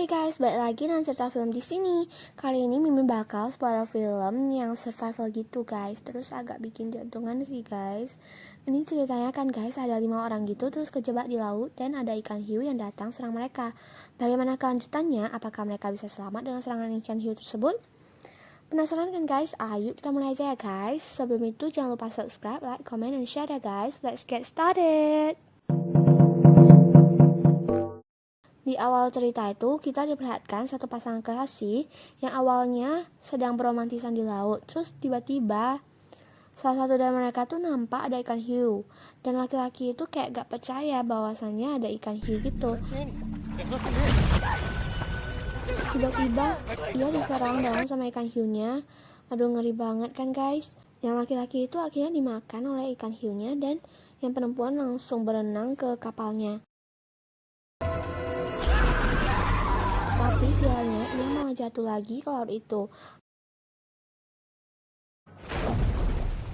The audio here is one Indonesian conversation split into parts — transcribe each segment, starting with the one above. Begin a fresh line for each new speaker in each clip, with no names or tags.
Hai guys, balik lagi dengan cerita film di sini. Kali ini Mimin bakal spoiler film yang survival gitu guys. Terus agak bikin jantungan sih guys. Ini ceritanya kan guys, ada 5 orang gitu terus kejebak di laut dan ada ikan hiu yang datang serang mereka. Bagaimana kelanjutannya? Apakah mereka bisa selamat dengan serangan ikan hiu tersebut? Penasaran kan guys? Ayo kita mulai aja ya guys. Sebelum itu jangan lupa subscribe, like, comment, dan share ya guys. Let's get started. Di awal cerita itu kita diperlihatkan satu pasangan kekasih yang awalnya sedang beromantisan di laut. Terus tiba-tiba salah satu dari mereka tuh nampak ada ikan hiu. Dan laki-laki itu kayak gak percaya bahwasannya ada ikan hiu gitu. Tiba-tiba dia diserang dong sama ikan hiunya. Aduh, ngeri banget kan guys. Yang laki-laki itu akhirnya dimakan oleh ikan hiunya dan yang perempuan langsung berenang ke kapalnya. Tapi sialnya ia malah jatuh lagi ke laut itu.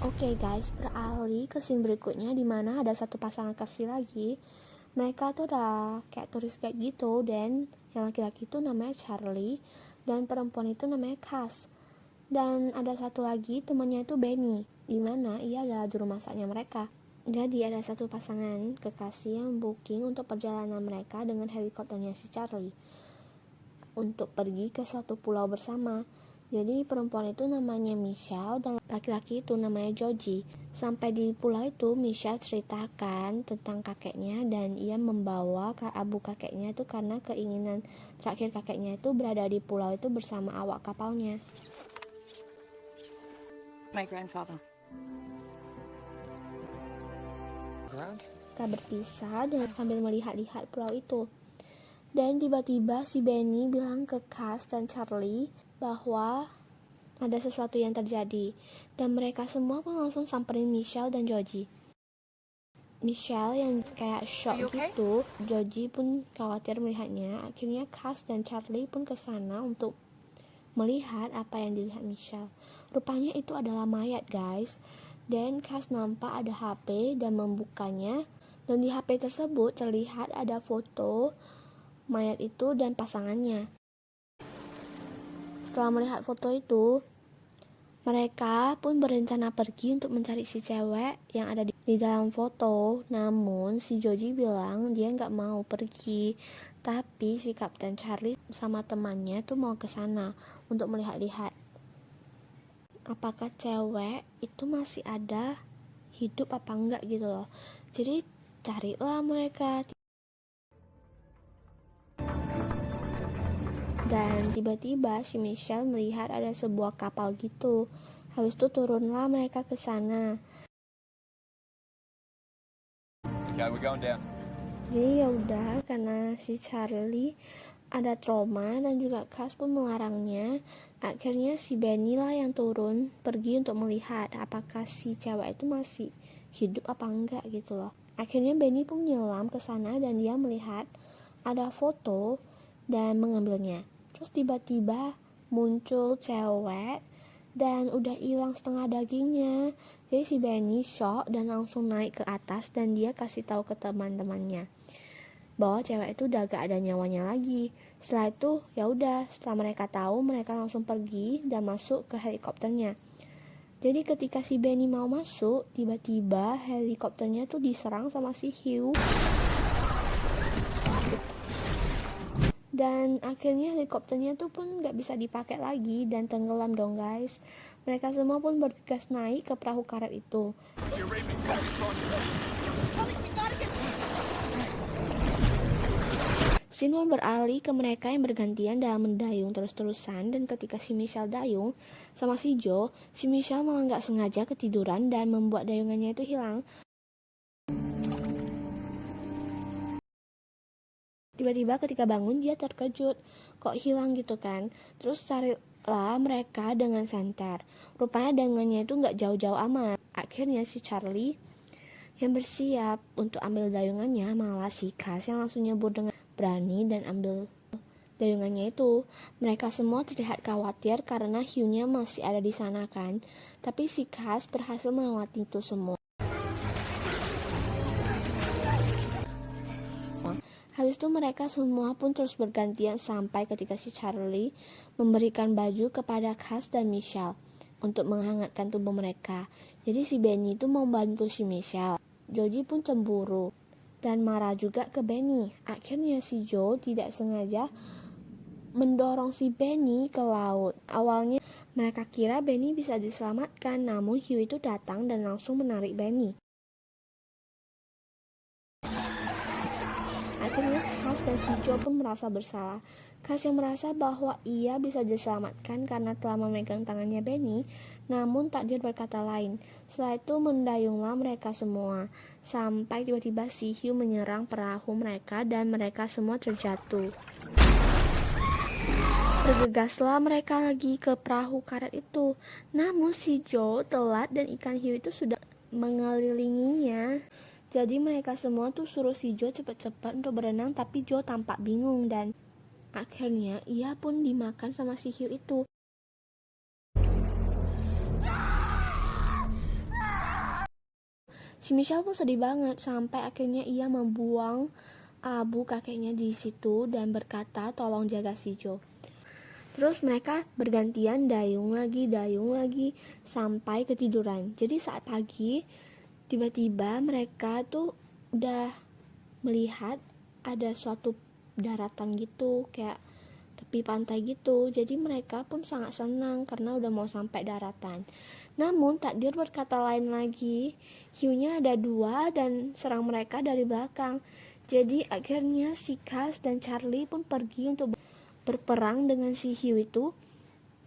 Oke guys, beralih ke scene berikutnya di mana ada satu pasangan kasih lagi. Mereka tuh udah kayak turis guide gitu, dan yang laki-laki itu namanya Charlie dan perempuan itu namanya Cass. Dan ada satu lagi temannya itu Benny, di mana ia adalah juru masaknya mereka. Jadi ada satu pasangan kekasih yang booking untuk perjalanan mereka dengan helikopternya si Charlie untuk pergi ke suatu pulau bersama. Jadi perempuan itu namanya Michelle dan laki-laki itu namanya Georgie. Sampai di pulau itu Michelle ceritakan tentang kakeknya dan ia membawa abu kakeknya itu karena keinginan terakhir kakeknya itu berada di pulau itu bersama awak kapalnya.
My grandfather.
Kita berpisah dan sambil melihat-lihat pulau itu. Dan tiba-tiba si Benny bilang ke Cass dan Charlie bahwa ada sesuatu yang terjadi. Dan mereka semua pun langsung samperin Michelle dan Georgie. Michelle yang kayak shock gitu, Georgie pun khawatir melihatnya. Akhirnya Cass dan Charlie pun kesana untuk melihat apa yang dilihat Michelle. Rupanya itu adalah mayat guys. Dan Cass nampak ada HP dan membukanya. Dan di HP tersebut terlihat ada foto mayat itu dan pasangannya. Setelah melihat foto itu, mereka pun berencana pergi untuk mencari si cewek yang ada di dalam foto. Namun si Georgie bilang dia nggak mau pergi, tapi si Kapten Charlie sama temannya tuh mau ke sana untuk melihat-lihat apakah cewek itu masih ada hidup apa enggak gitu loh. Jadi carilah mereka. Dan tiba-tiba si Michelle melihat ada sebuah kapal gitu. Habis itu turunlah mereka ke sana.
Okay, we're going down.
Jadi ya udah, karena si Charlie ada trauma dan juga Cass pun melarangnya. Akhirnya si Benny lah yang turun pergi untuk melihat apakah si cewek itu masih hidup apa enggak gitu loh. Akhirnya Benny pun menyelam ke sana dan dia melihat ada foto dan mengambilnya. Terus tiba-tiba muncul cewek dan udah hilang setengah dagingnya. Jadi si Benny shock dan langsung naik ke atas dan dia kasih tahu ke teman-temannya bahwa cewek itu udah gak ada nyawanya lagi. Setelah itu ya udah, setelah mereka tahu, mereka langsung pergi dan masuk ke helikopternya. Jadi ketika si Benny mau masuk, tiba-tiba helikopternya tuh diserang sama si hiu. Dan akhirnya helikopternya tuh pun gak bisa dipakai lagi dan tenggelam dong guys. Mereka semua pun bergegas naik ke perahu karet itu. Scene beralih ke mereka yang bergantian dalam mendayung terus-terusan. Dan ketika si Michelle dayung sama si Joe, si Michelle malah gak sengaja ketiduran dan membuat dayungannya itu hilang. Tiba-tiba ketika bangun dia terkejut, kok hilang gitu kan. Terus carilah mereka dengan senter. Rupanya dayungannya itu gak jauh-jauh amat. Akhirnya si Charlie yang bersiap untuk ambil dayungannya, malah si Cass yang langsung nyebur dengan berani dan ambil dayungannya itu. Mereka semua terlihat khawatir karena hiunya masih ada di sana kan. Tapi si Cass berhasil melewati itu semua. Habis itu mereka semua pun terus bergantian sampai ketika si Charlie memberikan baju kepada Cass dan Michelle untuk menghangatkan tubuh mereka. Jadi si Benny itu mau bantu si Michelle. Joji pun cemburu dan marah juga ke Benny. Akhirnya si Joe tidak sengaja mendorong si Benny ke laut. Awalnya mereka kira Benny bisa diselamatkan, namun Hugh itu datang dan langsung menarik Benny. Akhirnya Cass dan si Joe pun merasa bersalah. Cass yang merasa bahwa ia bisa diselamatkan karena telah memegang tangannya Benny, namun takdir berkata lain. Setelah itu mendayunglah mereka semua, sampai tiba-tiba si Hugh menyerang perahu mereka dan mereka semua terjatuh. Bergegaslah mereka lagi ke perahu karet itu, namun si Joe telat dan ikan hiu itu sudah mengelilinginya. Jadi mereka semua tuh suruh si Joe cepat-cepat untuk berenang, tapi Joe tampak bingung dan akhirnya ia pun dimakan sama si hiu itu. Si Michelle pun sedih banget sampai akhirnya ia membuang abu kakeknya di situ dan berkata tolong jaga si Joe. Terus mereka bergantian dayung lagi sampai ketiduran. Jadi saat pagi tiba-tiba mereka tuh udah melihat ada suatu daratan gitu, kayak tepi pantai gitu. Jadi mereka pun sangat senang karena udah mau sampai daratan. Namun takdir berkata lain lagi. Hiunya ada 2 dan serang mereka dari belakang. Jadi akhirnya si Cass dan Charlie pun pergi untuk berperang dengan si hiu itu.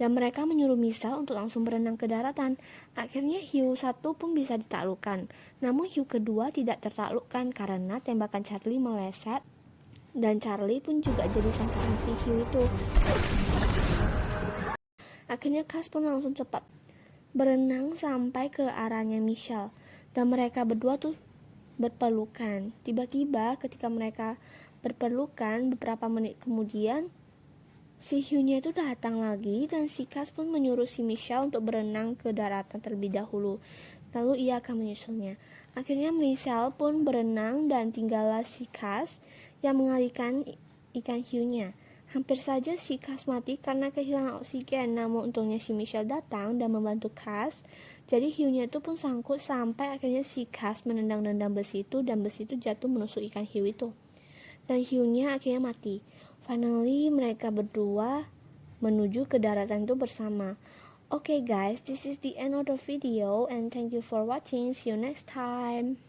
Dan mereka menyuruh Michelle untuk langsung berenang ke daratan. Akhirnya hiu 1 pun bisa ditaklukkan. Namun hiu kedua tidak tertaklukkan karena tembakan Charlie meleset. Dan Charlie pun juga jadi sasaran si hiu itu. Akhirnya Cass pun langsung cepat berenang sampai ke arahnya Michelle. Dan mereka berdua tuh berpelukan. Tiba-tiba ketika mereka berpelukan beberapa menit kemudian, si hiunya itu datang lagi dan si Cass pun menyuruh si Michelle untuk berenang ke daratan terlebih dahulu. Lalu ia akan menyusulnya. Akhirnya Michelle pun berenang dan tinggallah si Cass yang mengalihkan ikan hiunya. Hampir saja si Cass mati karena kehilangan oksigen. Namun untungnya si Michelle datang dan membantu Cass. Jadi hiunya itu pun sangkut sampai akhirnya si Cass menendang-nendang besi itu dan besi itu jatuh menusuk ikan hiu itu. Dan hiunya akhirnya mati. Finally, mereka berdua menuju ke daratan itu bersama. Okay guys, this is the end of the video and thank you for watching. See you next time.